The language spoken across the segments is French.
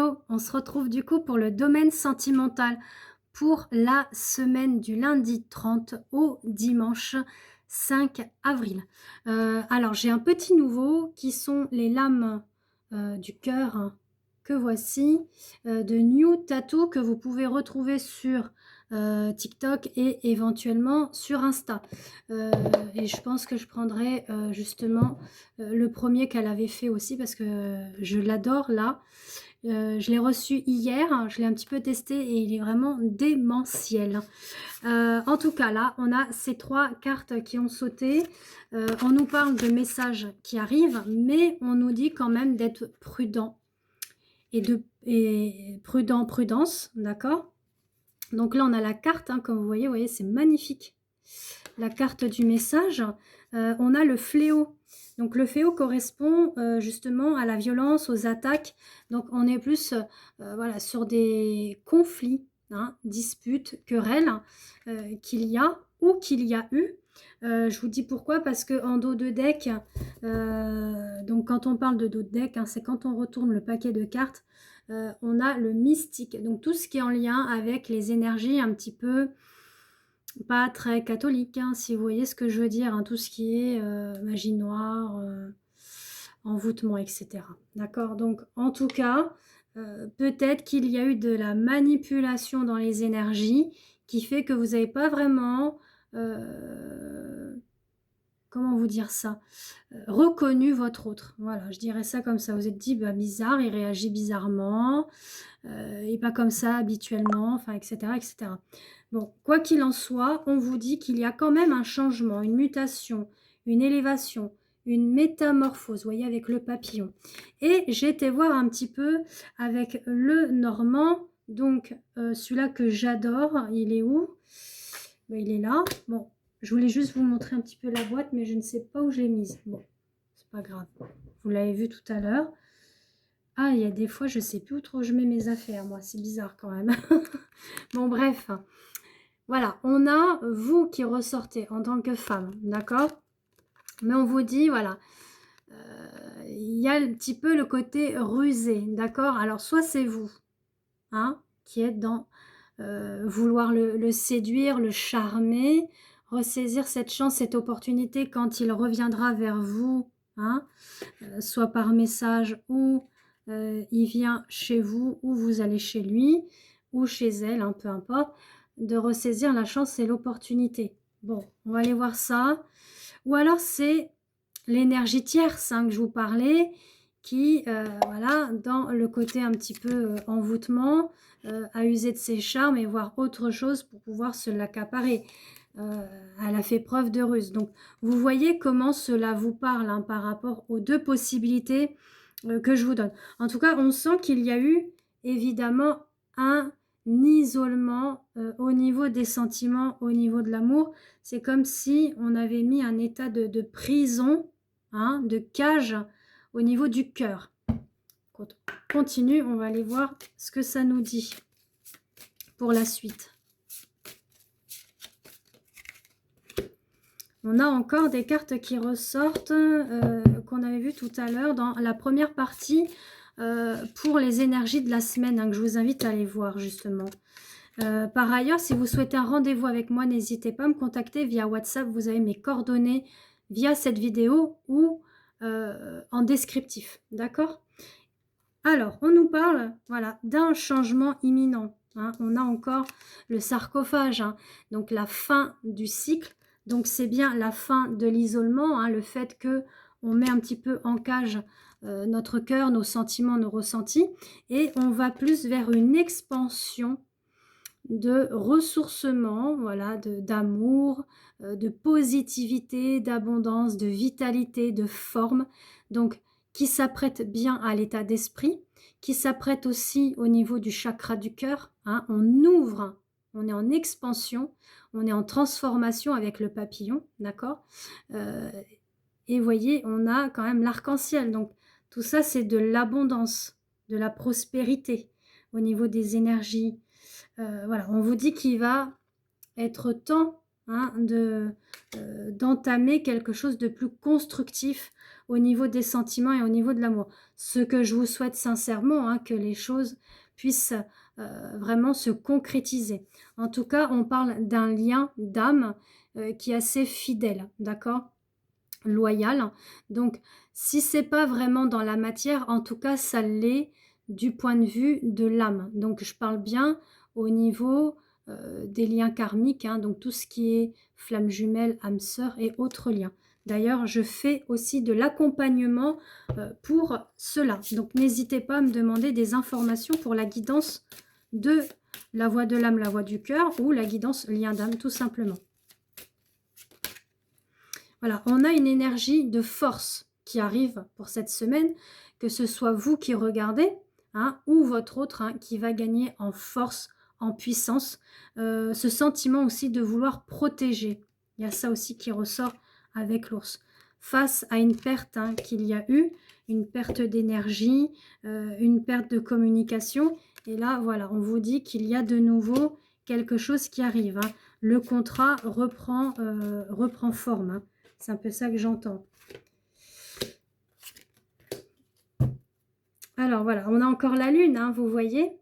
Hello, on se retrouve du coup pour le domaine sentimental pour la semaine du lundi 30 au dimanche 5 avril. Alors j'ai un petit nouveau qui sont les lames du cœur, hein, que voici, de New Tattoo, que vous pouvez retrouver sur TikTok et éventuellement sur Insta. Euh, et je pense que je prendrai justement le premier qu'elle avait fait aussi parce que je l'adore là. Je l'ai reçu hier, je l'ai un petit peu testé et il est vraiment démentiel. En tout cas, là, on a ces 3 cartes qui ont sauté. On nous parle de messages qui arrivent, mais on nous dit quand même d'être prudent. Et prudence, d'accord? Donc là, on a la carte, hein, comme vous voyez, c'est magnifique. La carte du message. On a le fléau. Donc le fléau correspond justement à la violence, aux attaques. Donc on est plus voilà, sur des conflits, hein, disputes, querelles qu'il y a ou qu'il y a eu. Je vous dis pourquoi, parce qu'en dos de deck, donc quand on parle de dos de deck, hein, c'est quand on retourne le paquet de cartes, on a le mystique. Donc tout ce qui est en lien avec les énergies un petit peu pas très catholique, hein, si vous voyez ce que je veux dire, hein, tout ce qui est magie noire, envoûtement, etc. D'accord? Donc, en tout cas, peut-être qu'il y a eu de la manipulation dans les énergies qui fait que vous n'avez pas vraiment, comment vous dire ça, reconnu votre autre. Voilà, je dirais ça comme ça. Vous êtes dit, bah, bizarre, il réagit bizarrement, et pas comme ça habituellement, enfin, etc., etc. Bon, quoi qu'il en soit, on vous dit qu'il y a quand même un changement, une mutation, une élévation, une métamorphose, vous voyez, avec le papillon. Et j'ai été voir un petit peu avec le normand, donc celui-là que j'adore, il est où? Ben, il est là. Bon, je voulais juste vous montrer un petit peu la boîte, mais je ne sais pas où je l'ai mise. Bon, c'est pas grave. Vous l'avez vu tout à l'heure. Ah, il y a des fois, je ne sais plus où trop je mets mes affaires, moi. C'est bizarre quand même. Bon, bref. Voilà, on a vous qui ressortez en tant que femme, d'accord? Mais on vous dit, voilà, il y a un petit peu le côté rusé, d'accord? Alors, soit c'est vous, hein, qui êtes dans vouloir le séduire, le charmer, ressaisir cette chance, cette opportunité quand il reviendra vers vous, hein, soit par message ou il vient chez vous ou vous allez chez lui ou chez elle, hein, peu importe, de ressaisir la chance et l'opportunité. Bon, on va aller voir ça. Ou alors c'est l'énergie tierce, hein, que je vous parlais, qui, voilà, dans le côté un petit peu envoûtement, a usé de ses charmes et voir autre chose pour pouvoir se l'accaparer. Elle a fait preuve de ruse. Donc, vous voyez comment cela vous parle, hein, par rapport aux 2 possibilités que je vous donne. En tout cas, on sent qu'il y a eu évidemment un isolement au niveau des sentiments, au niveau de l'amour. C'est comme si on avait mis un état de prison, hein, de cage au niveau du cœur. Quand on continue, on va aller voir ce que ça nous dit pour la suite. On a encore des cartes qui ressortent, qu'on avait vu tout à l'heure dans la première partie pour les énergies de la semaine, hein, que je vous invite à aller voir justement. Par ailleurs, si vous souhaitez un rendez-vous avec moi, n'hésitez pas à me contacter via WhatsApp. Vous avez mes coordonnées via cette vidéo ou en descriptif. D'accord? Alors, on nous parle, voilà, d'un changement imminent, hein. On a encore le sarcophage, hein, donc la fin du cycle. Donc, c'est bien la fin de l'isolement, hein, le fait que on met un petit peu en cage notre cœur, nos sentiments, nos ressentis, et on va plus vers une expansion de ressourcement, voilà, d'amour, de positivité, d'abondance, de vitalité, de forme, donc qui s'apprête bien à l'état d'esprit, qui s'apprête aussi au niveau du chakra du cœur, hein, on ouvre, on est en expansion, on est en transformation avec le papillon, d'accord. Et vous voyez, on a quand même l'arc-en-ciel, donc tout ça c'est de l'abondance, de la prospérité au niveau des énergies. Voilà, on vous dit qu'il va être temps hein, d'entamer quelque chose de plus constructif au niveau des sentiments et au niveau de l'amour. Ce que je vous souhaite sincèrement, hein, que les choses puissent vraiment se concrétiser. En tout cas, on parle d'un lien d'âme qui est assez fidèle, d'accord? Loyal. Donc, si c'est pas vraiment dans la matière, en tout cas, ça l'est du point de vue de l'âme. Donc, je parle bien au niveau des liens karmiques, hein, donc tout ce qui est flamme jumelle, âme sœur et autres liens. D'ailleurs, je fais aussi de l'accompagnement pour cela. Donc, n'hésitez pas à me demander des informations pour la guidance de la voix de l'âme, la voix du cœur ou la guidance lien d'âme, tout simplement. Voilà, on a une énergie de force qui arrive pour cette semaine, que ce soit vous qui regardez, hein, ou votre autre, hein, qui va gagner en force, en puissance. Ce sentiment aussi de vouloir protéger. Il y a ça aussi qui ressort avec l'ours. Face à une perte, hein, qu'il y a eu, une perte d'énergie, une perte de communication. Et là, voilà, on vous dit qu'il y a de nouveau quelque chose qui arrive, hein. Le contrat reprend forme, hein. C'est un peu ça que j'entends. Alors voilà, on a encore la lune, hein, vous voyez.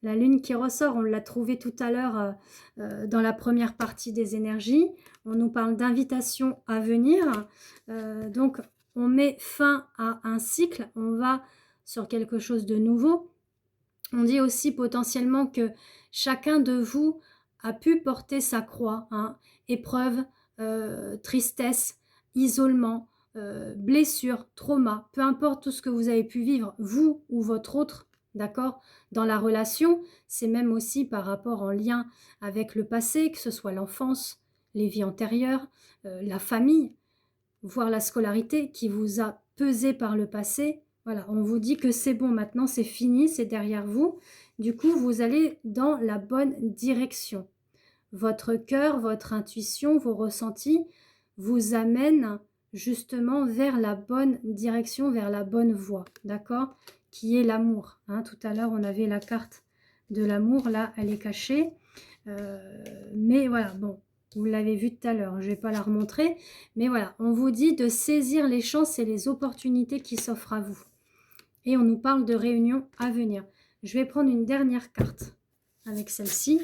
La lune qui ressort, on l'a trouvée tout à l'heure dans la première partie des énergies. On nous parle d'invitation à venir. Donc, on met fin à un cycle. On va sur quelque chose de nouveau. On dit aussi potentiellement que chacun de vous a pu porter sa croix, hein, épreuve, tristesse, isolement, blessure, trauma, peu importe tout ce que vous avez pu vivre, vous ou votre autre, d'accord, dans la relation, c'est même aussi par rapport en lien avec le passé, que ce soit l'enfance, les vies antérieures, la famille, voire la scolarité qui vous a pesé par le passé. Voilà, on vous dit que c'est bon, maintenant c'est fini, c'est derrière vous. Du coup, vous allez dans la bonne direction. Votre cœur, votre intuition, vos ressentis vous amènent justement vers la bonne direction, vers la bonne voie, d'accord? Qui est l'amour, hein. Tout à l'heure, on avait la carte de l'amour, là, elle est cachée. Mais voilà, bon, vous l'avez vu tout à l'heure, je ne vais pas la remontrer. Mais voilà, on vous dit de saisir les chances et les opportunités qui s'offrent à vous. Et on nous parle de réunions à venir. Je vais prendre une dernière carte avec celle-ci.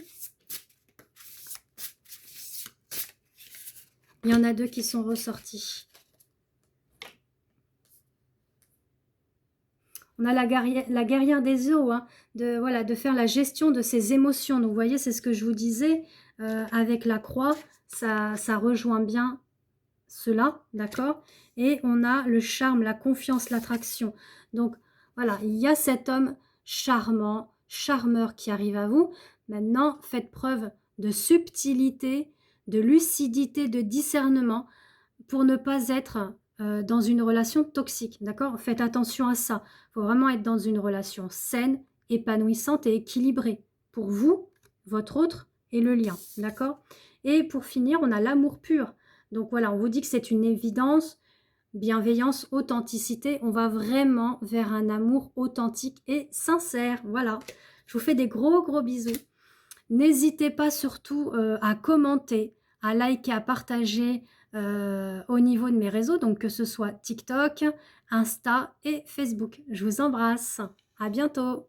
Il y en a deux qui sont ressortis. On a la guerrière des eaux, hein, voilà, de faire la gestion de ses émotions. Donc, vous voyez, c'est ce que je vous disais avec la croix. Ça rejoint bien cela, d'accord? Et on a le charme, la confiance, l'attraction. Donc, voilà, il y a cet homme charmant, charmeur qui arrive à vous. Maintenant, faites preuve de subtilité, de lucidité, de discernement pour ne pas être dans une relation toxique, d'accord? Faites attention à ça. Il faut vraiment être dans une relation saine, épanouissante et équilibrée pour vous, votre autre et le lien, d'accord? Et pour finir, on a l'amour pur. Donc voilà, on vous dit que c'est une évidence, bienveillance, authenticité. On va vraiment vers un amour authentique et sincère. Voilà, je vous fais des gros bisous. N'hésitez pas surtout à commenter, à liker, à partager au niveau de mes réseaux, donc que ce soit TikTok, Insta et Facebook. Je vous embrasse. À bientôt.